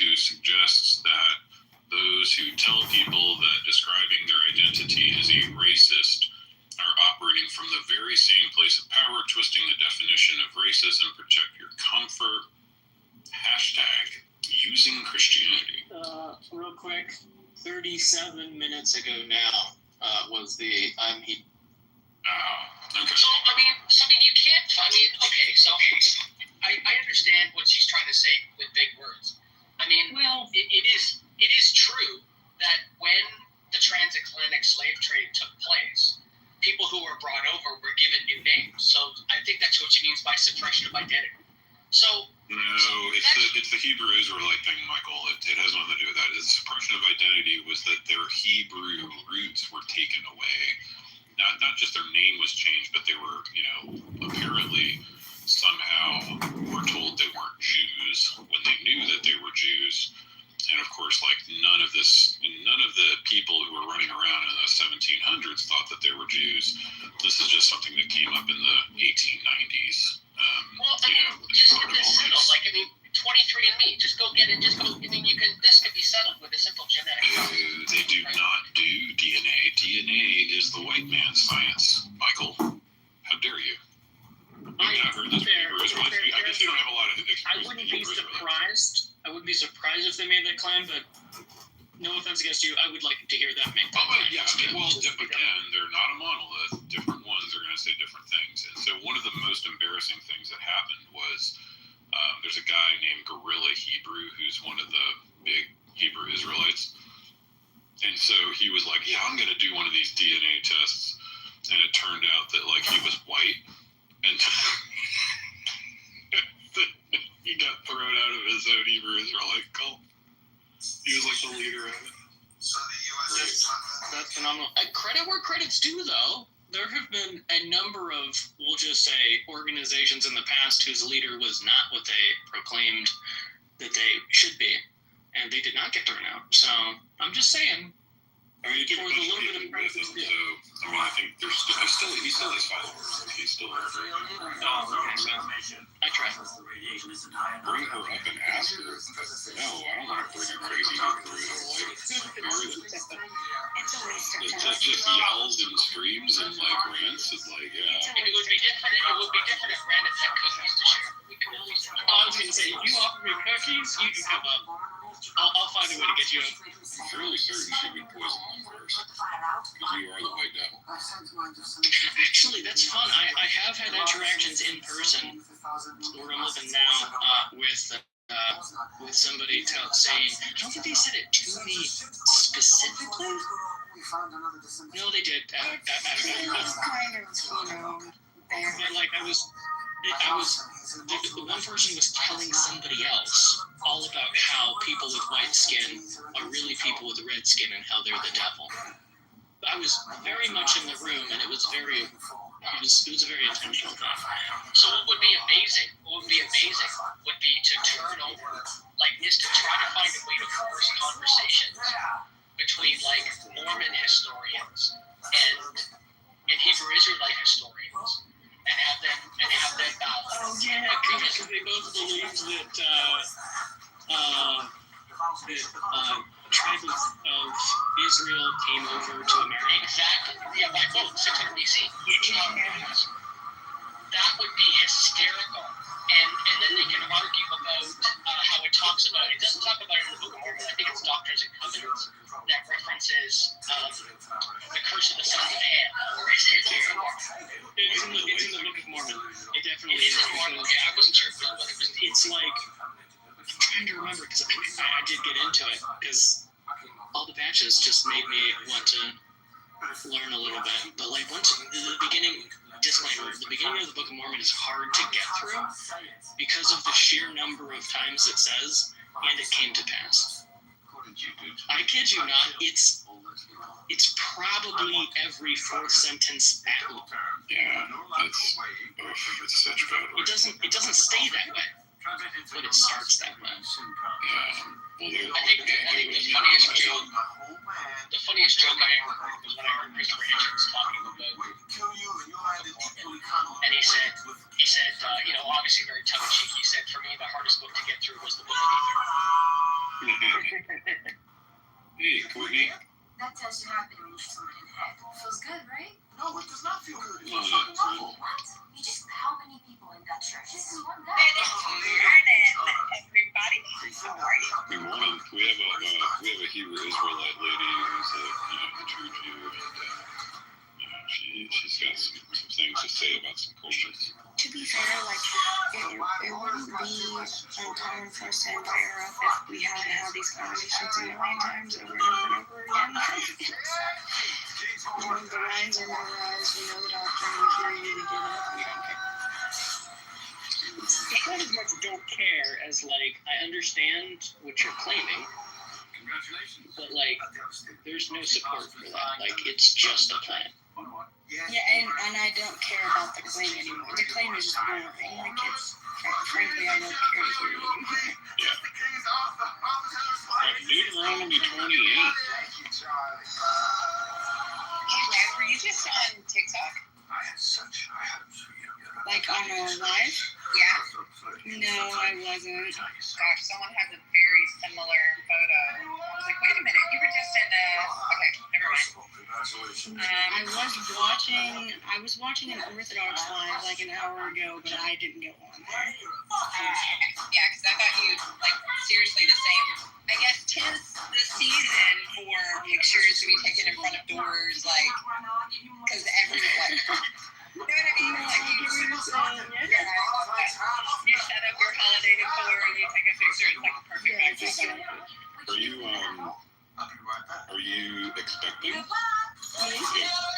who suggests that those who tell people that describing their identity as a racist are operating from the very same place of power, twisting the definition of racism, protect your comfort. Hashtag using Christianity. Real quick, 37 minutes ago now was the he. Okay. So I mean, you can't. Okay. So I understand what she's trying to say with big words. I mean, well, it is true that when the transatlantic slave trade took place, people who were brought over were given new names. So I think that's what she means by suppression of identity. So it's the Hebrew Israelite thing, Michael. It has nothing to do with that. The suppression of identity was that their Hebrew roots were taken away. Not just their name was changed, but they were, apparently somehow were told they weren't Jews when they knew that they were Jews. And of course, none of the people who were running around in the 1700s thought that they were Jews. This is just something that came up in the 1890s. Just get this settled. 23andMe. Just go get it. This could be settled with a simple genetic. They do not do DNA. DNA is the white man's science, Michael. How dare you? I've heard this from Hebrew Israelites. I guess you don't have a lot of experience. I wouldn't be surprised. I wouldn't be surprised if they made that claim, but no offense against you, I would like to hear them make that claim. Yeah. Again, they're not a monolith. Different ones are going to say different things. And so one of the most embarrassing things that happened was there's a guy named Gorilla Hebrew who's one of the big Hebrew Israelites. And so he was like, yeah, I'm going to do one of these DNA tests. And it turned out that, he was white. And he got thrown out of his own Hebrew Israelite cult. He was the leader of it. That's phenomenal. Credit where credit's due, though. There have been a number of, we'll just say, organizations in the past whose leader was not what they proclaimed that they should be, and they did not get thrown out. So I'm just saying. You give a little bit of credit. So, I think he still has followers. He's still there. I try. Bring her up and ask her. No, I don't want to bring a crazy through that just yells and screams and rants. It's yeah. It would be different. It would be different if Brandon had cookies to share. I was going to say, if you offer me cookies, you can come up. I'll find a way to get you up. I'm fairly certain she would poison them first, because you are the white devil. Actually, that's fun. I have had interactions in person where I'm living now with somebody saying, I don't think they said it to me specifically. No, they did. The one person was telling somebody else all about how people with white skin are really people with red skin and how they're the devil. I was very much in the room, and it was a very intentional thing. So what would be amazing would be to turn over, is to try to find a way to force conversations between Mormon historians and Hebrew Israelite historians. And have them Oh yeah, because they both believed that tribe of Israel came over to America. Exactly. Yeah, by boat, 600 BC. That would be hysterical. And then they can argue about how it talks about it. It doesn't talk about it in the Book of Mormon. I think it's Doctrines and Covenants that references the curse of the sons of Ham. Or is it? It's in the Book of Mormon. It definitely is. Okay, I wasn't sure whether it was. It's I'm trying to remember because I did get into it because all the batches just made me want to learn a little bit. But once the beginning. Disclaimer, the beginning of the Book of Mormon is hard to get through because of the sheer number of times it says, and it came to pass. I kid you not, it's probably every fourth sentence at least. Yeah, it's such bad work. It doesn't stay that way, but it starts that way. Yeah. Well, I think the funniest joke I ever heard was when I heard Christopher Hitchens talking about the Book of Mormon. And he said, obviously very tongue-in-cheek, he said, for me, the hardest book to get through was the Book of Ether. Hey, Courtney. That tends to happen when you shoot someone in the head. Feels good, right? No, it does not feel good. It No, feels no, fucking awful. What? You just how many people in that church? This is one guy. Good morning, everybody. How are you? Good morning. We have a Hebrew Israelite lady who's a true Jew, and she's got some things to say about some Christians. To be fair, like, it wouldn't be uncommon for us to invite her up if we had to have these conversations a million times over and over and over again. The lines are memorized, we know the doctrine, we hear you, we get it, we don't care. It's not as much don't care as, like, I understand what you're claiming, Congratulations. but, like, there's no support for that. Like, it's just a plan. Yeah, and I don't care about the claim anymore. The claim is just boring. Like, it's, frankly, I don't care to hear it anymore. Yeah. Deuteronomy 28. Hey, Rev, were you just on TikTok? I had Like, on a live? Yeah. No, I wasn't. Gosh, someone has a very similar photo. I was like, wait a minute, you were just in okay, never mind. Congratulations. I was watching an Orthodox live like an hour ago, but I didn't go on there. Yeah, because I thought you, like, seriously the same. I guess 'tis the season for pictures to be taken in front of doors, like, because everyone, you know what I mean? Like, you set up your holiday decor and you take a picture. It's like a perfect backdrop. Are you expecting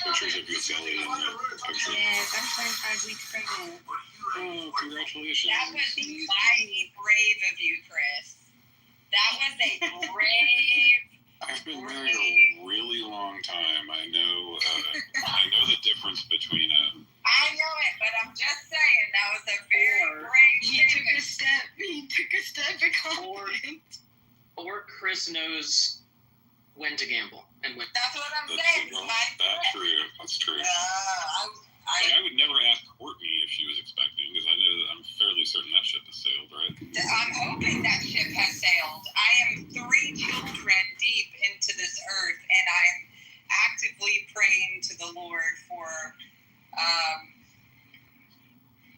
pictures of your belly in the picture? Yes, I'm 25 weeks pregnant. Oh, congratulations. That was mighty brave of you, Chris. That was a brave. I've been married a really long time. I know the difference between I know it, but I'm just saying that was a very brave He took a statement. step of confidence. Or Chris knows when to gamble and when. That's what I'm that's saying. well, My that's true. That's true. I, I would never ask Courtney if she was expecting, because I know that I'm fairly certain that ship has sailed, right? I'm hoping that ship has sailed. I am 3 children deep into this earth, and I am actively praying to the Lord for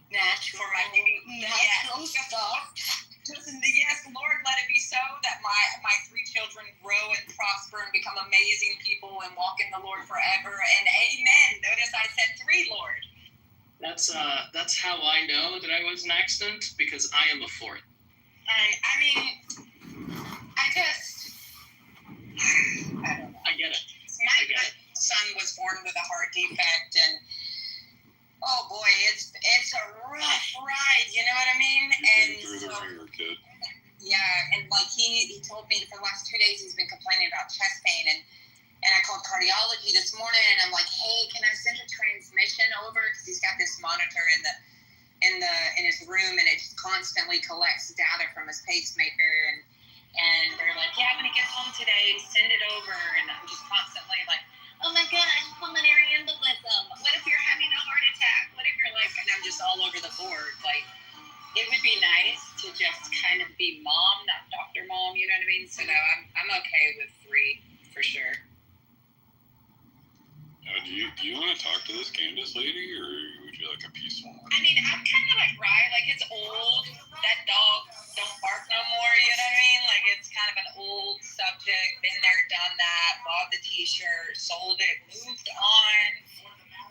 Natural, for my baby. natural Yes. stuff. Yes, Lord, let it be so that my 3 children grow and prosper and become amazing people and walk in the Lord forever. And amen. Notice I said 3, Lord. That's how I know that I was an accident, because I am a 4th. I mean, I don't know. I get it. My son was born with a heart defect, and oh boy, it's a rough ride. You know what I mean? And Through the ringer, kid. yeah, and like he told me for the last 2 days he's been complaining about chest pain, and I called cardiology this morning, and I'm like, hey, can I send a transmission over? Because he's got this monitor in his room, and it just constantly collects data from his pacemaker, and they're like, yeah, when he gets home today, send it over. And I'm just constantly like, oh my gosh, pulmonary embolism. What if you're having a heart attack? What if you're like, and I'm just all over the board. Like, it would be nice to just kind of be mom, not Dr. Mom, you know what I mean? So no, I'm okay with 3 for sure. Do you want to talk to this Candace lady, or would you like a peaceful one? I mean, I'm kind of like Rye, like it's old. That dog don't bark no more, you know what I mean? Like it's kind of an old subject. Been there, done that. Bought the T-shirt, sold it, moved on.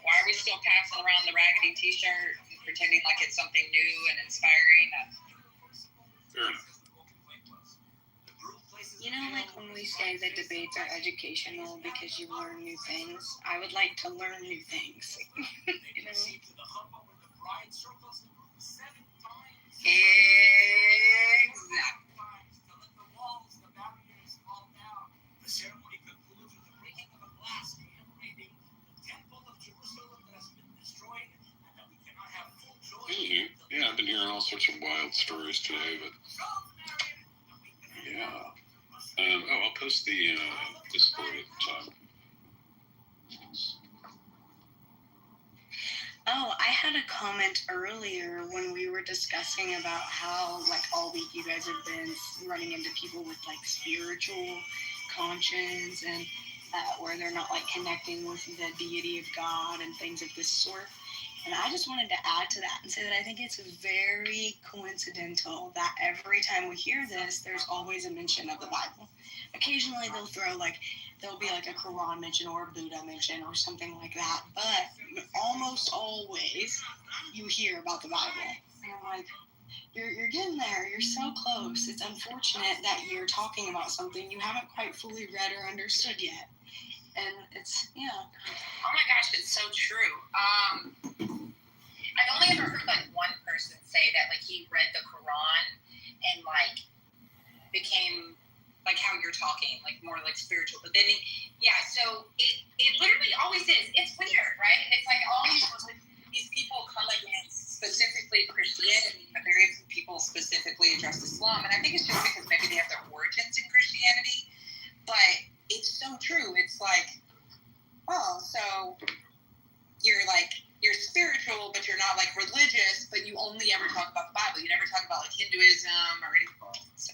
Why are we still passing around the raggedy T-shirt, pretending like it's something new and inspiring? Fair enough. You know, like when we say that debates are educational because you learn new things, I would like to learn new things. You know? Exactly. Yeah, I've been hearing all sorts of wild stories today, but yeah. I'll post the Discord at the top. Oh, I had a comment earlier when we were discussing about how, like, all week you guys have been running into people with, like, spiritual conscience and where they're not, like, connecting with the deity of God and things of this sort. And I just wanted to add to that and say that I think it's very coincidental that every time we hear this, there's always a mention of the Bible. Occasionally they'll throw, like, there'll be like a Quran mention or a Buddha mention or something like that. But almost always you hear about the Bible. And I'm like, you're getting there. You're so close. It's unfortunate that you're talking about something you haven't quite fully read or understood yet. And it's, yeah. Oh my gosh, it's so true. I've only ever heard like one person say that like he read the Quran and like became like how you're talking, like more like spiritual. But then, so it literally always is. It's weird, right? It's like all these people come against specifically Christianity, but very few people specifically address Islam. And I think it's just because maybe they have their origins in Christianity. But it's so true. It's like, oh, so you're spiritual, but you're not like religious, but you only ever talk about the Bible. You never talk about like Hinduism or anything. So,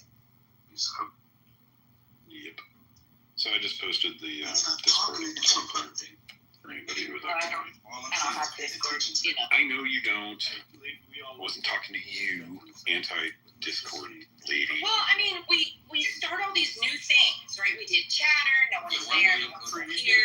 yep. So I just posted the Discord link for anybody who would like to join. I don't have Discord, you know. I know you don't. I wasn't talking to you, anti-Discord lady. Well, I mean, we start all these new things, right? We did Chatter, no one's there, no one's here.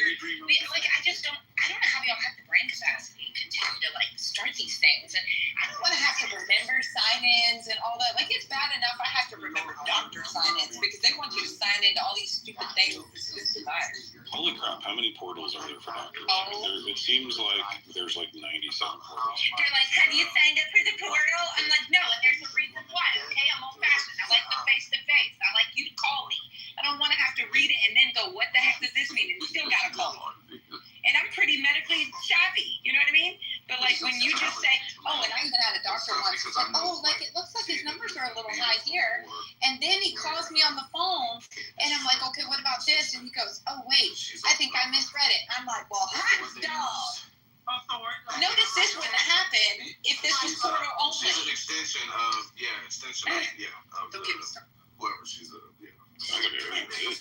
I don't know how we all have the brain capacity to continue to, like, start these things. And I don't want to have to remember sign-ins and all that. Like, it's bad enough I have to remember doctor sign-ins because they want you to sign into all these stupid things. It's just too much. Holy crap, how many portals are there for doctors? It seems like there's like 97 portals. They're like, have you signed up for the portal? I'm like, no, and there's a reason why, okay? I'm old-fashioned. I like the face-to-face. I like you to call me. I don't want to have to read it and then go, what the heck does this mean? And still got to call me. And I'm pretty medically savvy, you know what I mean? But like when you just say, oh, and I even had a doctor once who's like, oh, like it looks like his numbers are a little high here. And then he calls me on the phone and I'm like, okay, what about this? And he goes, oh, wait, I think I misread it. I'm like, well, hot dog. Notice this wouldn't happen if this was portal only. She's an extension of. Don't get me started. Whoever she's a, Sounds like a really good.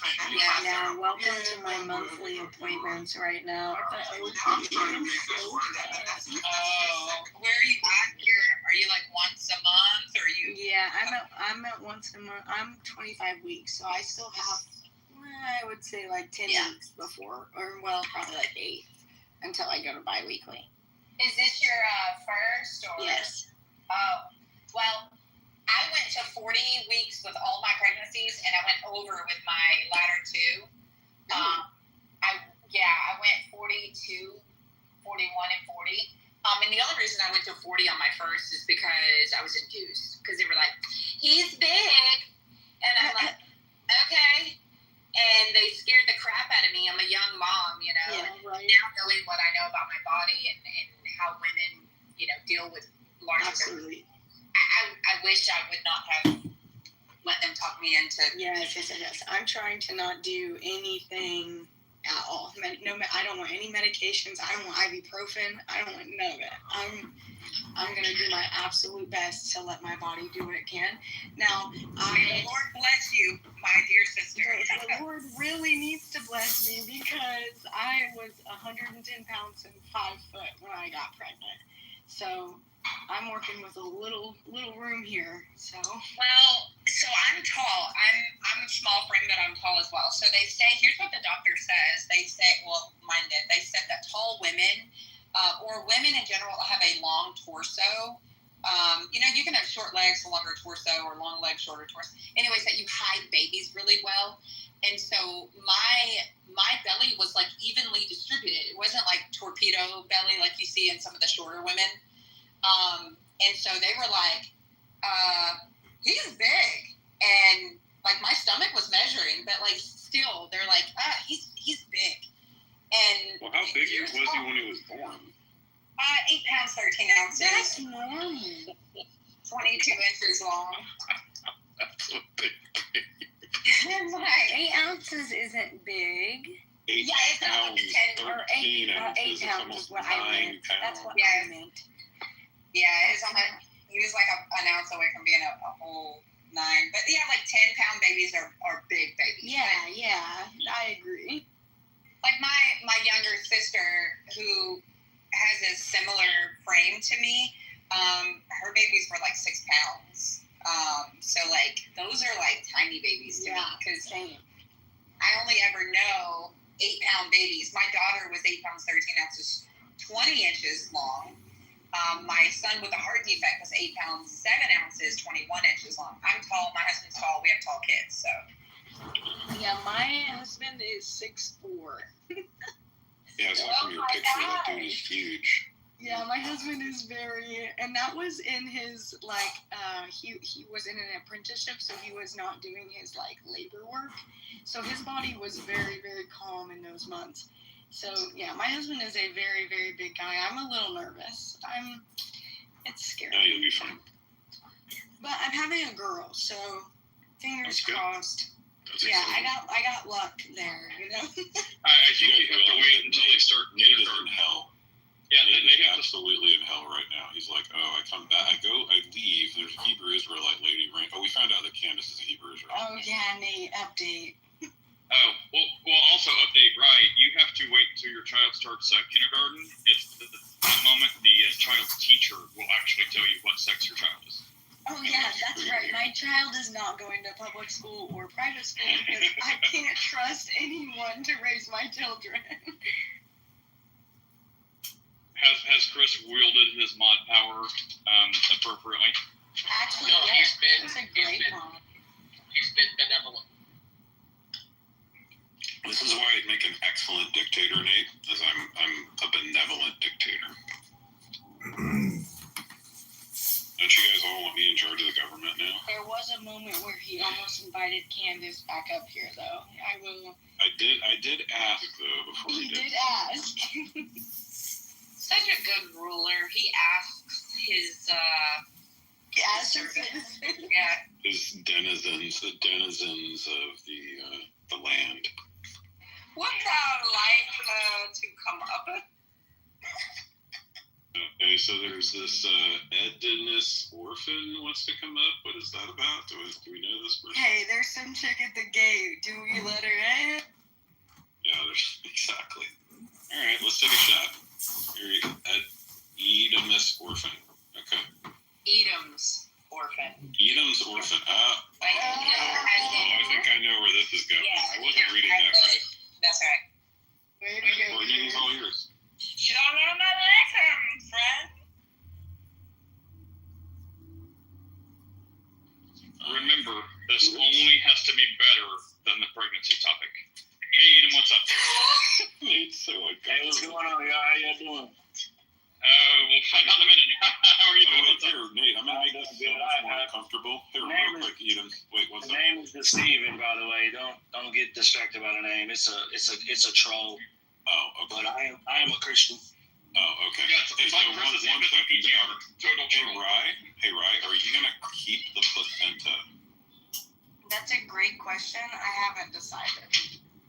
Yeah, welcome to my monthly appointments right now. Where are you at? Are you like once a month or you? Yeah, I'm at once a month. I'm 25 weeks, so I still have, I would say like 10 weeks before, or well, probably like 8 until I go to bi-weekly. Is this your first or? Yes. Oh, well, I went to 40 weeks with all my pregnancies, and I went over with my latter two. I went 42, 41, and 40. And the only reason I went to 40 on my first is because I was induced. Because they were like, he's big. And I'm like, okay. And they scared the crap out of me. I'm a young mom, you know. Yeah, right. Now knowing what I know about my body and how women, you know, deal with larger. Absolutely. I wish I would not have let them talk me into. Yes. I'm trying to not do anything at all. No, I don't want any medications. I don't want ibuprofen. I don't want none of it. I'm gonna do my absolute best to let my body do what it can. Now, the Lord bless you, my dear sister. The Lord really needs to bless me because I was 110 pounds and 5 foot when I got pregnant. So I'm working with a little room here. So I'm tall. I'm a small frame, but I'm tall as well. So they say, here's what the doctor says. They say, well, mine did. They said that tall women, or women in general, have a long torso. You know, you can have short legs, a longer torso, or long legs, shorter torso. Anyways, that you hide babies really well. And so my belly was like evenly distributed. It wasn't like torpedo belly like you see in some of the shorter women. And so they were like, he's big. And like my stomach was measuring, but like still they're like, he's big. And well, how big was he when he was born? 8 pounds, 13 ounces. that's normal. 22 inches long. That's a big. I'm like, 8 ounces isn't big. 8 yeah, it's not like pounds, the 10 or 13 8 ounces. pounds is what I meant. That's what Yeah. I meant. Yeah, he was like an ounce away from being a whole 9. But yeah, like 10-pound babies are big babies. Yeah, I agree. Like my younger sister, who has a similar frame to me, her babies were like 6 pounds. So like those are like tiny babies to me, because I only ever know 8-pound babies. My daughter was 8 pounds 13 ounces, 20 inches long. My son with a heart defect was 8 pounds 7 ounces, 21 inches long. I'm tall. My husband's tall. We have tall kids, so. Yeah, my husband is 6'4". Yeah, I saw from your picture that dude is huge. Yeah, my husband is and that was in his, like, he was in an apprenticeship, so he was not doing his, like, labor work. So his body was very, very calm in those months. So, yeah, my husband is a very, very big guy. I'm a little nervous. It's scary. No, you'll be fine. But I'm having a girl, so fingers crossed. That's Yeah, exciting. I got luck there, you know? I think you have to wait until they start Nate is in kindergarten. hell. Yeah, Nate they is have to. absolutely in hell right now. He's like, oh, I come back, I leave. There's a Hebrew Israelite lady. Right? Oh, we found out that Candace is a Hebrew Israelite. Oh, yeah, Nate, update. Oh, well, also update, right? You have to wait until your child starts kindergarten. It's the moment the child teacher will actually tell you what sex your child is. Oh, yeah, that's right. My child is not going to public school or private school because I can't trust anyone to raise my children. Has Chris wielded his mod power appropriately? Actually, No, yeah, he's been- it's a he's great been- mom. He's been benevolent. This is why I'd make an excellent dictator, Nate, as I'm a benevolent dictator. Don't you guys all want me in charge of the government now? There was a moment where he almost invited Candace back up here, though. I did ask though before He he did ask. Such a good ruler. He asks his Servants. yeah. His denizens of the land. Would thou like to come up? Okay, so there's this Edness orphan wants to come up. What is that about? Do we know this person? Hey, there's some chick at the gate. Do we let her in? Yeah, there's exactly. All right, let's take a shot. Here, Edness orphan. Okay. Edom's orphan. Edom's orphan. Like, I think I know where this is going. I wasn't reading that right. That's right. Way to go. Courtney's all yours. Shalom Aleichem, friend. Remember, this only has to be better than the pregnancy topic. Hey, Eden, what's up? Nate's so Hey, what's going on, y'all? How y'all doing? We'll find out in a minute. How are you doing? wait, here, Nate, I'm gonna make this so much more uncomfortable. Here, real quick, Eden. Wait, what's The up? name is Steven, by the way. Don't get distracted by the name. It's a troll. Oh, okay. But I am a Christian. Oh, okay. Yeah, it's Hey, so like one Chris is second. total Hey, troll. Rye, are you gonna keep the placenta? That's a great question. I haven't decided.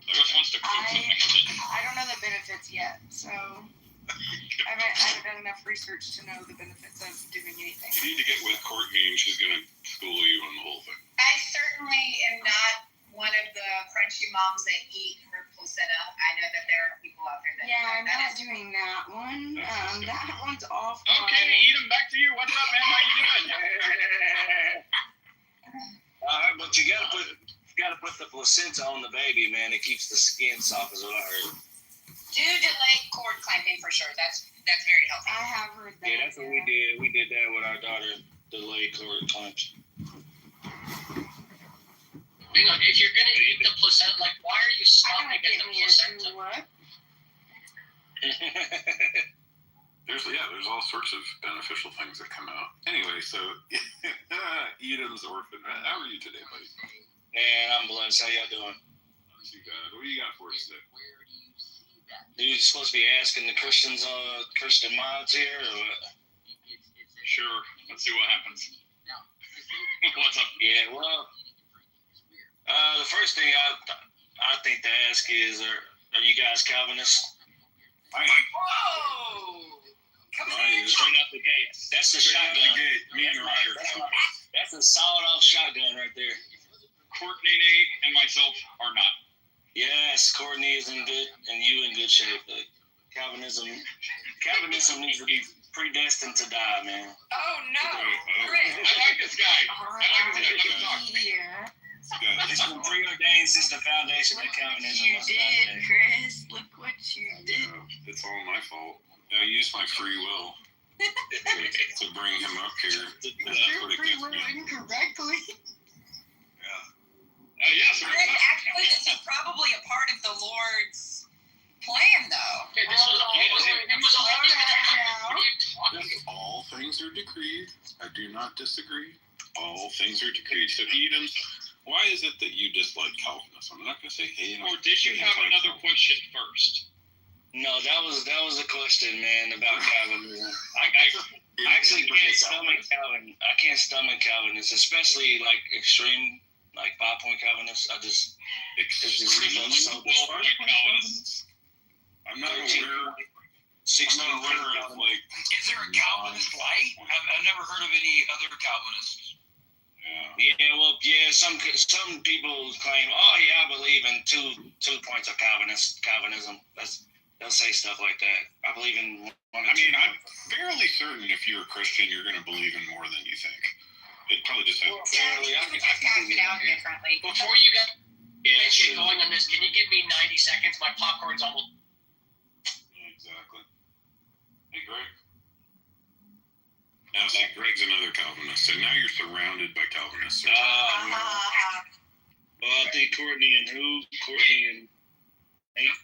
Chris wants to cook something with it. I don't know the benefits yet, so I haven't done enough research to know the benefits of doing anything. You need to get with Courtney, and she's gonna school you on the whole thing. I certainly am not one of the crunchy moms that eat her placenta. I know that there are people out there that Yeah, I'm that not is- doing that one. That one's off. Okay, Eden, back to you. What's up, man? How you doing? All right, but you gotta put the placenta on the baby, man. It keeps the skin soft, is what I heard. Do delay cord clamping for sure. That's very healthy. I have heard that. Yeah, that's what we did. We did that with our daughter, delayed cord clamps. Hang on, if you're gonna eat the placenta, like, why are you I stopping gotta at get the me a placenta? do what? There's all sorts of beneficial things that come out. Anyway, so Edom's orphan. How are you today, buddy? And I'm blessed. How y'all doing? Not too bad. What do you got for us today? You supposed to be asking the Christians, Christian mods here, or what? Sure. Let's see what happens. What's up? Yeah, well, the first thing I think to ask is, are you guys Calvinists? I am. Whoa! Come Straight out the gate. That's the shotgun. Me and Ryder. That's a sawed-off shotgun right there. Courtney, Nate, and myself are not. Yes, Courtney is in good, and you in good shape. But Calvinism needs to be predestined to die, man. Oh no, I Chris. like this guy. I like this guy. Let him talk. Here. It's been preordained since the foundation of Calvinism. You did, Chris. Look what you did. It's all my fault. I used my free will to bring him up here. That's what it Free gets will me. incorrectly. Yes, Chris, actually, this is probably a part of the Lord's plan, though. Okay, this was always going to happen. What are you talking Yes, all things are decreed. I do not disagree. All things are decreed. So, Eden, why is it that you dislike Calvinists? I'm not going to say, hey, Or did you have another question first? No, that was a question, man, about Calvinism. I actually can't stomach Calvin. I can't stomach Calvinists, especially like extreme, like 5-point Calvinists. It's just so Calvinists. I'm not aware. 16 I'm not aware of like. Is there a Calvinist light? I've never heard of any other Calvinists. Some people claim, oh yeah, I believe in two points of Calvinism. They'll say stuff like that. I believe in one. I mean, I'm fairly certain if you're a Christian, you're going to believe in more than you think. It probably just has. Yeah, you would just hash it out differently. Before you get going on this, can you give me 90 seconds? My popcorn's almost. Exactly. Hey, Greg. Now, see, Greg's another Calvinist, so now you're surrounded by Calvinists. Well, I think Courtney and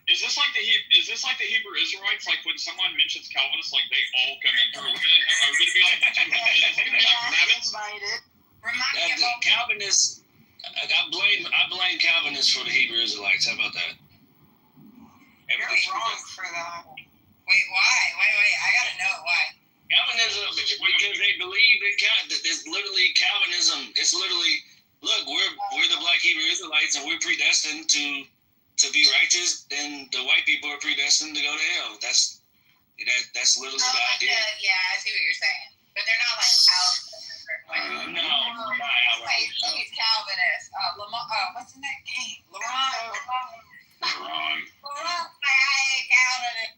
Is this like the Hebrew Israelites? Like when someone mentions Calvinists, like they all come in? Are we gonna be like rabbits? Remind me of Calvinists. I blame Calvinists for the Hebrew Israelites. How about that? You're wrong for that. Wait, why? Wait. I gotta know why. Calvinism, because they believe in it's literally Calvinism. It's literally, look, we're the Black Hebrew Israelites, and we're predestined to be righteous. Then the white people are predestined to go to hell. That's literally the idea. Yeah, I see what you're saying, but they're not like out. No, not out. Like he's Calvinist. Lamar. What's his name? Hey, Laurent. Calvinist.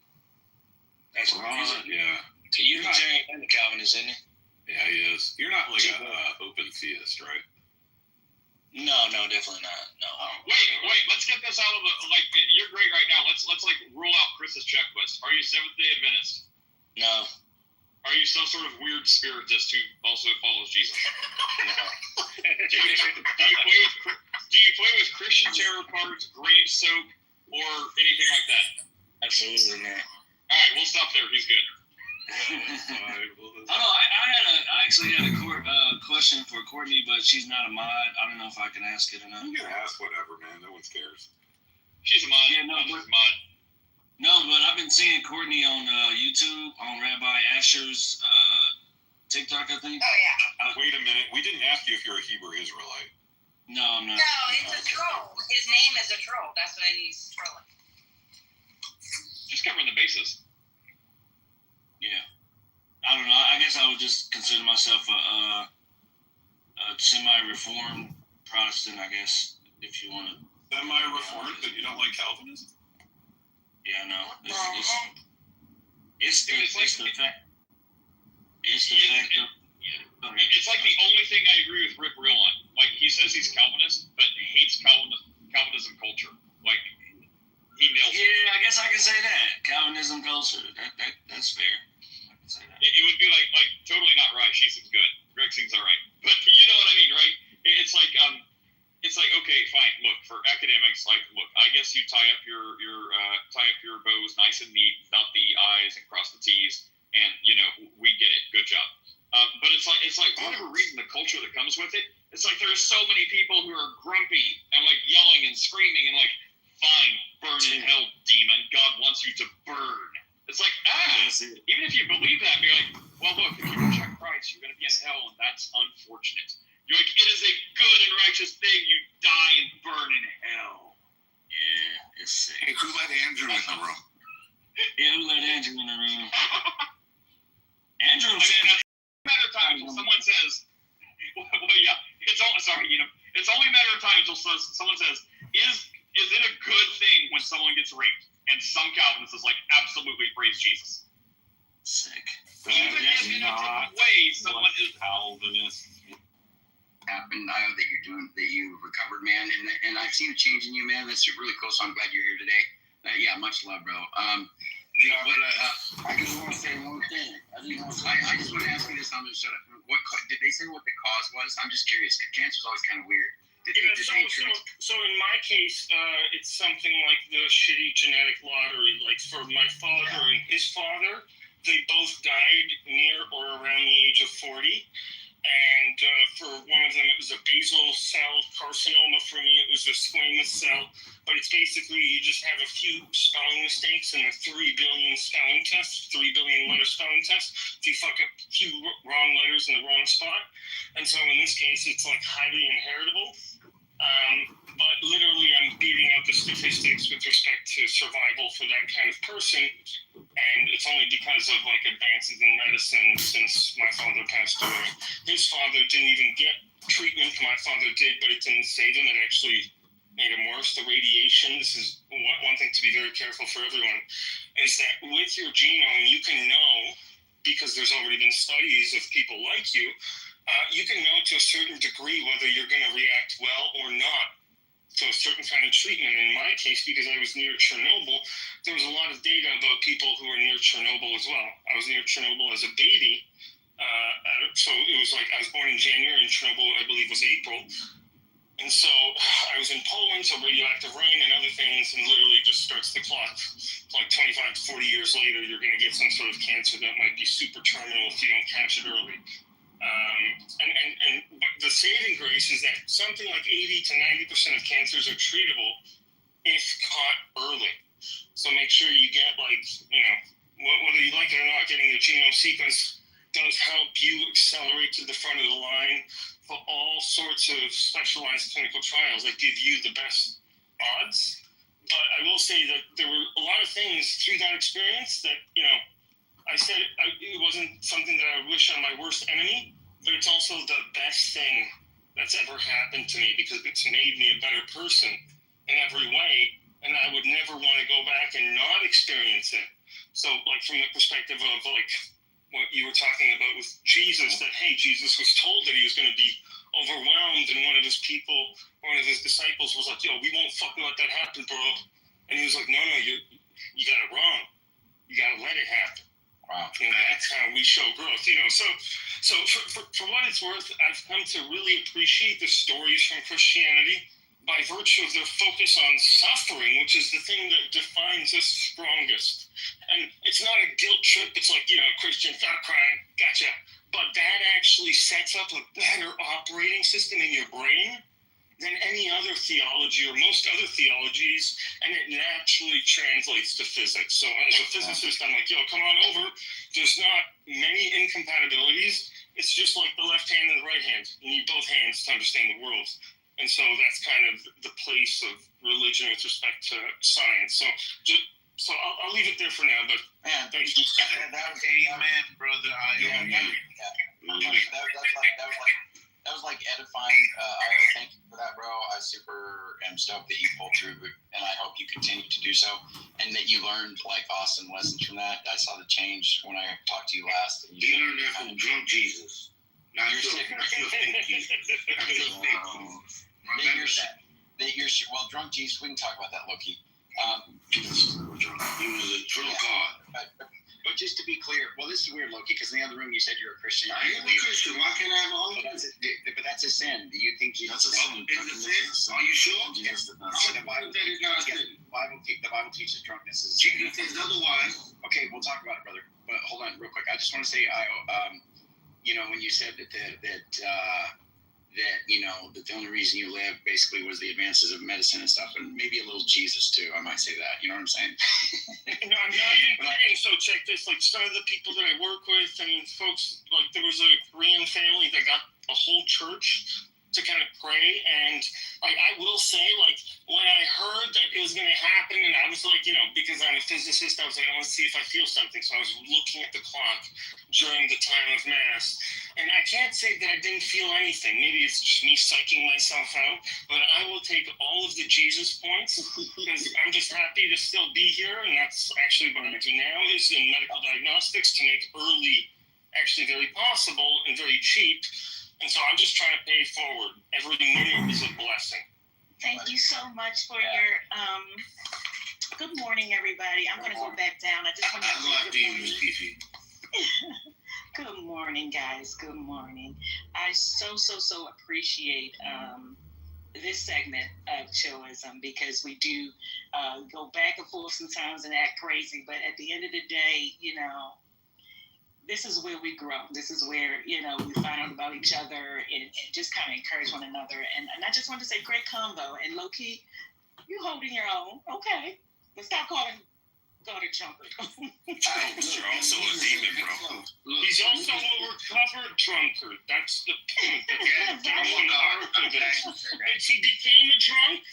That's Ron, yeah. So Unitarian and the Calvinist, isn't it? Yeah, he is. You're not like a open theist, right? No, definitely not. No. Wait. Let's get this out of the like. You're great right now. Let's like rule out Chris's checklist. Are you Seventh-day Adventist? No. Are you some sort of weird spiritist who also follows Jesus? Do you play with Christian tarot cards, grave soap, or anything like that? Absolutely not. All right, we'll stop there. He's good. I actually had a question for Courtney, but she's not a mod. I don't know if I can ask it or not. You can ask whatever, man. No one cares. She's a mod. Yeah, She's a mod. No, but I've been seeing Courtney on YouTube on Rabbi Asher's TikTok, I think. Oh yeah. Wait a minute. We didn't ask you if you're a Hebrew Israelite. No, I'm not. No, it's a troll. His name is a troll. That's why he's trolling. Just covering the bases. Yeah. I don't know. I guess I would just consider myself a semi-reformed Protestant, I guess, if you want to. Semi-reformed, but you don't like Calvinism? Yeah, no. It's the fact. It's the fact of. It's like the only thing I agree with Rick Real on. Like, he says he's Calvinist, but hates Calvinism culture. Like, he nails it. Yeah, I guess I can say that. Calvinism culture. That's fair. I can say that. It would be like totally not right. She seems good. Greg seems all right. But you know what I mean, right? It's like okay, fine. Look, for academics, like, look, I guess you tie up your bows nice and neat, dot the I's and cross the T's, and we get it. Good job. But it's like whatever reason the culture that comes with it, it's like there's so many people who are grumpy and like yelling and screaming and like, fine, burn in hell, demon. God wants you to burn. It's like, even if you believe that, be like, well, look, if you reject Christ, you're going to be in hell, and that's unfortunate. You're like, it is a good and righteous thing. You die and burn in hell. Yeah, it's sick. Hey, who let Andrew in the room? Yeah, who let Andrew in the room? Andrew I mean, said, it's a matter of time until someone says, well, yeah, it's only a matter of time until someone says, is it a good thing when someone gets raped? And some Calvinists is like, absolutely, praise Jesus. sick. Even if in a different way, someone is Calvinist. Happened. I know that you recovered, man, and I've seen a change in you, man. That's really cool. So I'm glad you're here today. Yeah, much love, bro. I just want to say one thing. I just want to ask you this. I'm gonna shut up. Did they say what the cause was? I'm just curious. Cancer's always kind of weird. So in my case, it's something like the shitty genetic lottery. Like for my father and his father, they both died near or around the age of 40. And for one of them, it was a basal cell carcinoma. For me, it was a squamous cell. But it's basically you just have a few spelling mistakes in the 3 billion spelling test, 3 billion letter spelling test. If you fuck up a few wrong letters in the wrong spot. And so in this case, it's like highly inheritable. But literally, I'm beating out the statistics with respect to survival for that kind of person. And it's only because of like advances in medicine since my father passed away. His father didn't even get treatment. My father did, but it didn't save him. It actually made him worse. The radiation, this is one thing to be very careful for everyone, is that with your genome, you can know, because there's already been studies of people like you, you can know to a certain degree whether you're going to react well or not to a certain kind of treatment. In my case, because I was near Chernobyl, there was a lot of data about people who were near Chernobyl as well. I was near Chernobyl as a baby. So it was like I was born in January and Chernobyl, I believe, was April. And so I was in Poland, so radioactive rain and other things, and literally just starts the clock. Like 25 to 40 years later, you're going to get some sort of cancer that might be super terminal if you don't catch it early. But the saving grace is that something like 80 to 90% of cancers are treatable if caught early. So make sure you get, like, whether you like it or not, getting the genome sequence does help you accelerate to the front of the line for all sorts of specialized clinical trials that give you the best odds. But I will say that there were a lot of things through that experience that, I said it wasn't something that I would wish on my worst enemy, but it's also the best thing that's ever happened to me because it's made me a better person in every way, and I would never want to go back and not experience it. So, like, from the perspective of, like, what you were talking about with Jesus, that, hey, Jesus was told that he was going to be overwhelmed, and one of his disciples was like, yo, we won't fucking let that happen, bro. And he was like, no, you got it wrong. You got to let it happen. Wow. That's how we show growth, So for what it's worth, I've come to really appreciate the stories from Christianity by virtue of their focus on suffering, which is the thing that defines us strongest. And it's not a guilt trip. It's like, Christian, stop crying, gotcha. But that actually sets up a better operating system in your brain than any other theology or most other theologies, and it naturally translates to physics. So as a physicist, I'm like, yo, come on over. There's not many incompatibilities. It's just like the left hand and the right hand. You need both hands to understand the world. And so that's kind of the place of religion with respect to science. So I'll leave it there for now, but thanks. That was amen, brother. That was like edifying. Thank you for that, bro. I super am stoked that you pulled through, and I hope you continue to do so, and that you learned like awesome lessons from that. I saw the change when I talked to you last. And you learned that from drunk Jesus. Not your fake Jesus. Well, drunk Jesus. We can talk about that, Loki. He was a drunk God. But just to be clear, well, this is weird, Loki, because in the other room you said you're a Christian. I am a Christian. Why can't I have all of it? But that's a sin. Do you think Jesus is a sin? Are you sure? Yes. The Bible teaches drunkenness is. Jesus says otherwise. Okay, we'll talk about it, brother. But hold on, real quick. I just want to say, when you said that the only reason you lived basically was the advances of medicine and stuff, and maybe a little Jesus too. I might say that. You know what I'm saying? No, I didn't put in. So check this. Like, some of the people that I work with and folks, like, there was a Korean family that got a whole church to kind of pray. And like I will say, like when I heard that it was going to happen, and I was like, you know, because I'm a physicist, I was like, I want to see if I feel something. So I was looking at the clock during the time of Mass, and I can't say that I didn't feel anything. Maybe it's just me psyching myself out, but I will take all of the Jesus points because I'm just happy to still be here, and that's actually what I do now is in medical diagnostics to make early actually very possible and very cheap. And so I'm just trying to pay forward. Every minute is a blessing. Thank you so much for your good morning, everybody. I'm going to go back down. I just want to say good morning. Good morning, guys. Good morning. I so appreciate this segment of chillism because we do go back and forth sometimes and act crazy. But at the end of the day, you know, this is where we grow. This is where, you know, we find out about each other and just kind of encourage one another. And I just want to say great convo. And low-key, you holding your own. Okay. But stop calling God a junker. You're also a demon, bro. He's also a recovered drunkard. That's the point. He became a drunk.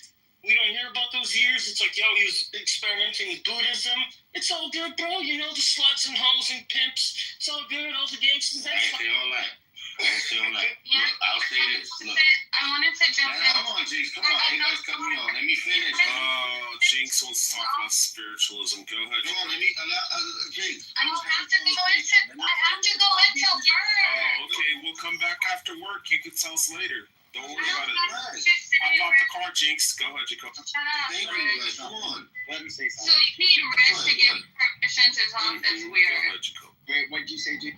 We don't hear about those years. It's like, yo, he was experimenting with Buddhism. It's all good, bro. You know, the sluts and hoes and pimps. It's all good. All the gangsters. That's all right. Yeah. Look, I'll say this. Look. I wanted to jump in. Hold on, Jinx. Come on. Everybody's cut me off. Let me finish. Oh, Jinx was talking about spiritualism. Go ahead. Come on, let me Jinx. I have to go into first. Oh, okay. We'll come back after work. You can tell us later. Don't worry about it. Hop out the car, Jinx. Go ahead, Jacob. Shut up. Thank you, guys. Come on. Let me say So something. you need rest to give permission to talk. That's Go weird. ahead, Jacob. Wait, what did you say, Jinx?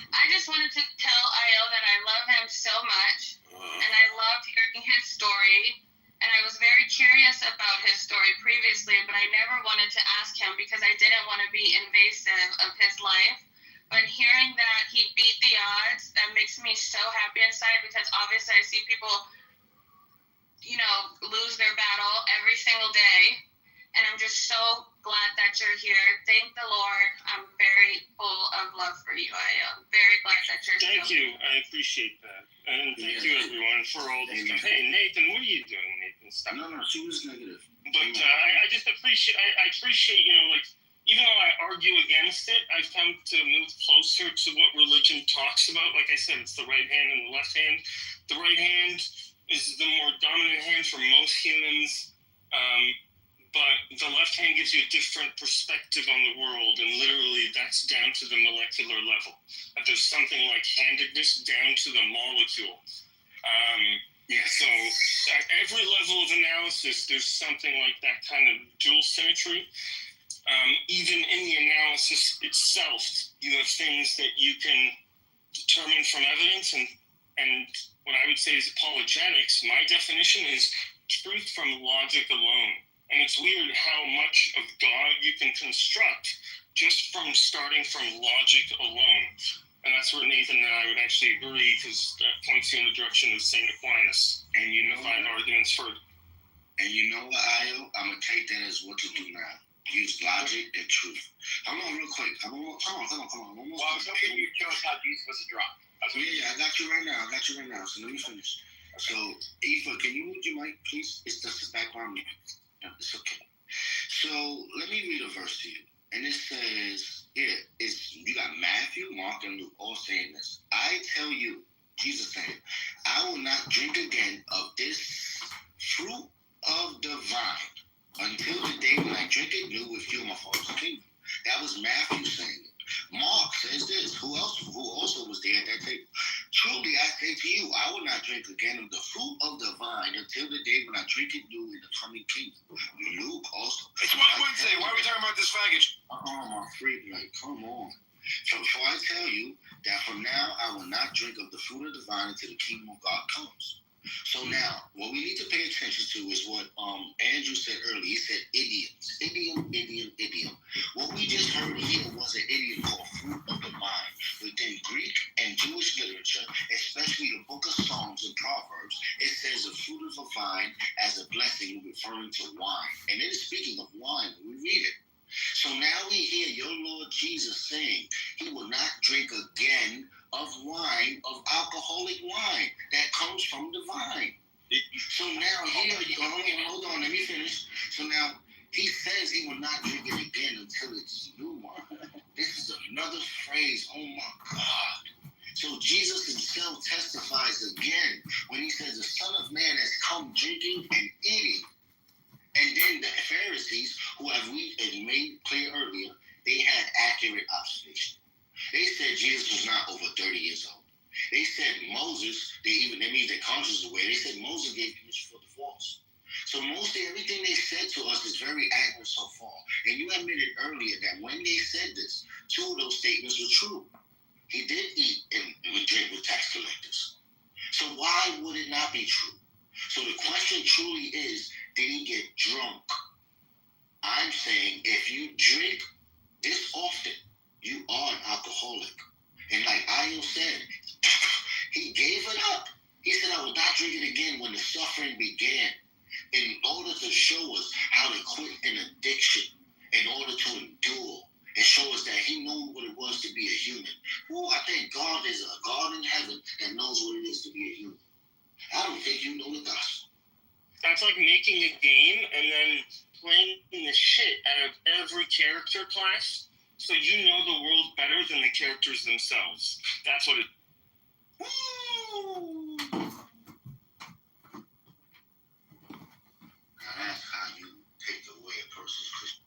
I just wanted to tell Io that I love him so much, and I loved hearing his story. And I was very curious about his story previously, but I never wanted to ask him because I didn't want to be invasive of his life. But hearing that he beat the odds, that makes me so happy inside because obviously I see people, you know, lose their battle every single day. And I'm just so glad that you're here. Thank the Lord. I'm very full of love for you. I am very glad that you're here. Thank you. I appreciate that. And thank you, everyone, for all this stuff. Hey, Nathan, what are you doing, Nathan? Stop. No, she was negative. But I just appreciate, I appreciate, you know, like, even though I argue against it, I've come to move closer to what religion talks about. Like I said, it's the right hand and the left hand. The right hand is the more dominant hand for most humans, but the left hand gives you a different perspective on the world, and literally that's down to the molecular level. That there's something like handedness down to the molecule. So at every level of analysis, there's something like that kind of dual symmetry. Even in the analysis itself, you have things that you can determine from evidence, and what I would say is apologetics. My definition is truth from logic alone. And it's weird how much of God you can construct just from starting from logic alone. And that's where Nathan and I would actually agree, because that points you in the direction of St. Aquinas. And you know, find arguments for. And you know what, Io? I'm going to take that as what to do now. Use logic and truth. Come on, real quick. Come on. Well, I was hoping you'd show us how Jesus was a drunk. Yeah, I got you right now. So let me finish. So, Aoife, can you mute your mic, please? It's just the background. No, it's okay. So, let me read a verse to you. And it says, you got Matthew, Mark, and Luke all saying this. I tell you, Jesus saying, I will not drink again of this fruit of the vine until the day when I drink it new with you in my Father's kingdom. That was Matthew saying it. Mark says this. Who also was there at that table? Truly I say to you, I will not drink again of the fruit of the vine until the day when I drink it new in the coming kingdom. Luke also. It's White Wednesday. Why are we talking about this faggot? My freak, like, come on. So I tell you that from now I will not drink of the fruit of the vine until the kingdom of God comes. So now, what we need to pay attention to is what Andrew said earlier. He said idioms. Idiom. What we just heard here was an idiom called fruit of the mind. Within Greek and Jewish literature, especially the book of Psalms and Proverbs, it says the fruit of a vine as a blessing referring to wine. And it is speaking of wine when we read it. So now we hear your Lord Jesus saying he will not drink again of wine, of alcoholic wine that comes from the vine. So now here, hold on, let me finish. So now he says he will not drink it again until it's new wine. This is another phrase, oh my God. So Jesus himself testifies again when he says the Son of Man has come drinking and eating. And then the Pharisees, who as we made clear earlier, they had accurate observation. They said Jesus was not over 30 years old. They said Moses, that means their conscience is aware. They said Moses gave permission for divorce. So mostly everything they said to us is very accurate so far. And you admitted earlier that when they said this, two of those statements were true. He did eat and drink with tax collectors. So why would it not be true? So the question truly is, did he get drunk? I'm saying if you drink this often, you are an alcoholic. And like Ayo said, he gave it up. He said, I will not drink it again when the suffering began, in order to show us how to quit an addiction, in order to endure, and show us that he knew what it was to be a human. Ooh, I think God is a God in heaven that knows what it is to be a human. I don't think you know the gospel. That's like making a game and then playing the shit out of every character class so you know the world better than the characters themselves. That's what it is. That's how you take away a person's Christian.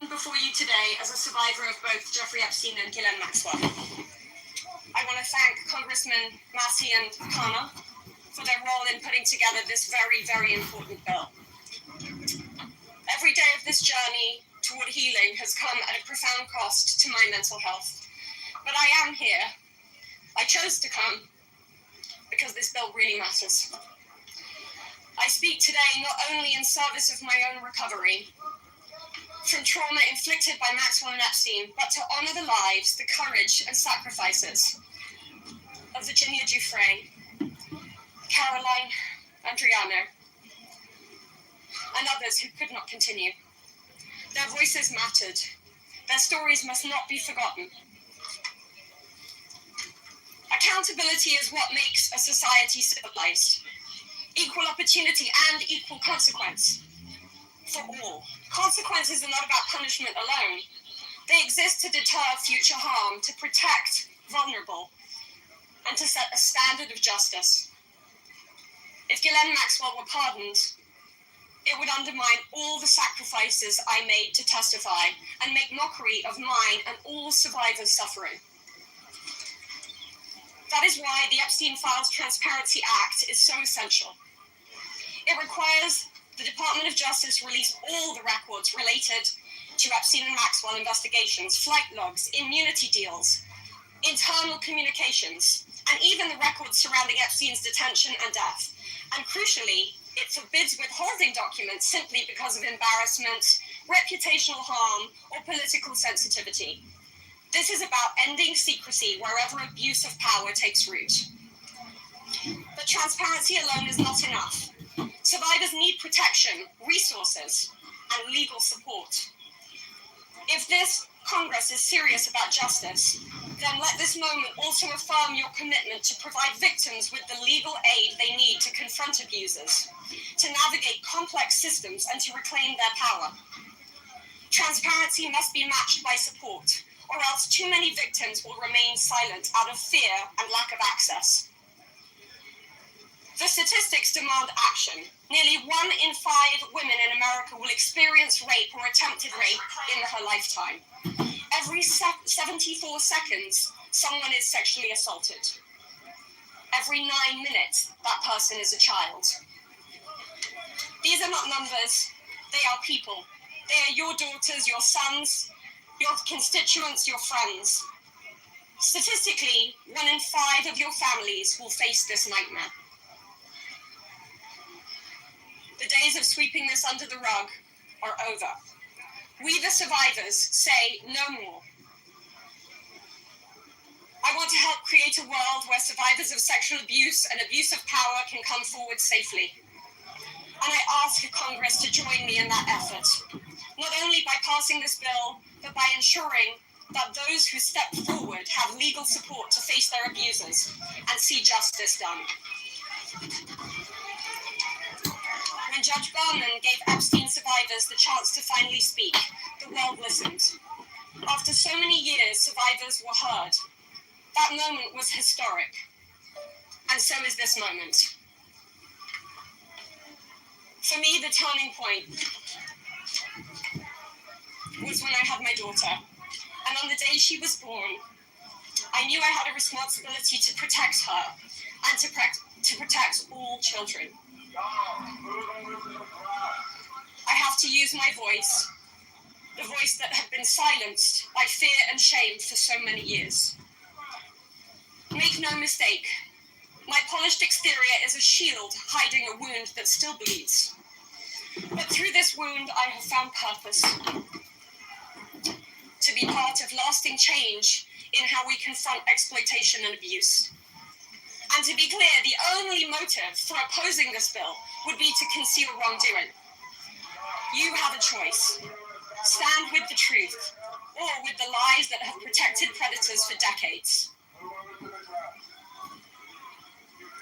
Before you today as a survivor of both Jeffrey Epstein and Ghislaine Maxwell. I want to thank Congressman Massey and Connor for their role in putting together this very, very important bill. Every day of this journey toward healing has come at a profound cost to my mental health. But I am here. I chose to come because this bill really matters. I speak today not only in service of my own recovery from trauma inflicted by Maxwell and Epstein, but to honor the lives, the courage and sacrifices of Virginia Giuffre, Caroline Andriano, and others who could not continue. Their voices mattered. Their stories must not be forgotten. Accountability is what makes a society civilized. Equal opportunity and equal consequence for all. Consequences are not about punishment alone. They exist to deter future harm, to protect vulnerable, and to set a standard of justice. If Ghislaine Maxwell were pardoned, it would undermine all the sacrifices I made to testify and make mockery of mine and all survivors' suffering. That is why the Epstein Files Transparency Act is so essential. It requires the Department of Justice release all the records related to Epstein and Maxwell investigations, flight logs, immunity deals, internal communications, and even the records surrounding Epstein's detention and death. And crucially, it forbids withholding documents simply because of embarrassment, reputational harm, or political sensitivity. This is about ending secrecy wherever abuse of power takes root. But transparency alone is not enough. Survivors need protection, resources, and legal support. If this Congress is serious about justice, then let this moment also affirm your commitment to provide victims with the legal aid they need to confront abusers, to navigate complex systems, and to reclaim their power. Transparency must be matched by support, or else too many victims will remain silent out of fear and lack of access. The statistics demand action. Nearly 1 in 5 women in America will experience rape or attempted rape in her lifetime. Every 74 seconds, someone is sexually assaulted. Every 9 minutes, that person is a child. These are not numbers, they are people. They are your daughters, your sons, your constituents, your friends. Statistically, 1 in 5 of your families will face this nightmare. The days of sweeping this under the rug are over. We, the survivors, say no more. I want to help create a world where survivors of sexual abuse and abuse of power can come forward safely. And I ask Congress to join me in that effort, not only by passing this bill, but by ensuring that those who step forward have legal support to face their abusers and see justice done. When Judge Berman gave Epstein survivors the chance to finally speak, the world listened. After so many years, survivors were heard. That moment was historic, and so is this moment. For me, the turning point was when I had my daughter, and on the day she was born, I knew I had a responsibility to protect her and to protect all children. I have to use my voice, the voice that had been silenced by fear and shame for so many years. Make no mistake, my polished exterior is a shield hiding a wound that still bleeds. But through this wound, I have found purpose. To be part of lasting change in how we confront exploitation and abuse. And to be clear, the only motive for opposing this bill would be to conceal wrongdoing. You have a choice. Stand with the truth, or with the lies that have protected predators for decades.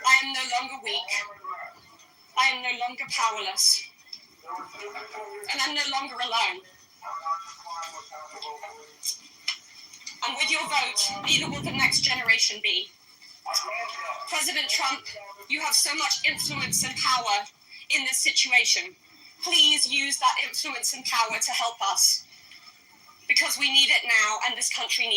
I am no longer weak. I am no longer powerless. And I'm no longer alone. And with your vote, neither will the next generation be. President Trump, you have so much influence and power in this situation. Please use that influence and power to help us. Because we need it now, and this country needs it.